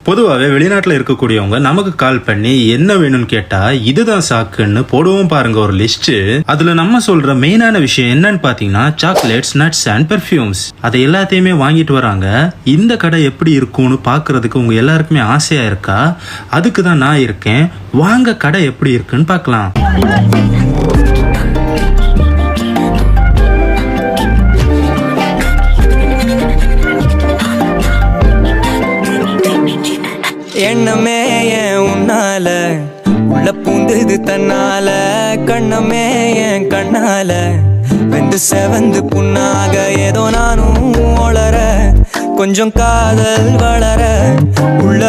பொதுவாகவே வெளிநாட்டில் இருக்கக்கூடியவங்க நமக்கு கால் பண்ணி என்ன வேணும்னு கேட்டா இதுதான் சாக்குன்னு போடுவோம் பாருங்க ஒரு லிஸ்ட். அதுல நம்ம சொல்ற மெயினான விஷயம் என்னன்னு பாத்தீங்கன்னா சாக்லேட்ஸ், நட்ஸ் அண்ட் பெர்ஃபியூம்ஸ். அதை எல்லாத்தையுமே வாங்கிட்டு வராங்க. இந்த கடை எப்படி இருக்கும்னு பாக்குறதுக்கு உங்க எல்லாருக்குமே ஆசையா இருக்கா? அதுக்கு தான் நான் இருக்கேன். வாங்க கடை எப்படி இருக்குன்னு பார்க்கலாம். எண்ணமே ஏன் உன்னால உள்ள பூந்தது தன்னால, கண்ணமே என் கண்ணால வெந்து செவந்து புண்ணாக ஏதோ நானும் ஒளர, கொஞ்சம் காதல் வளர, உள்ள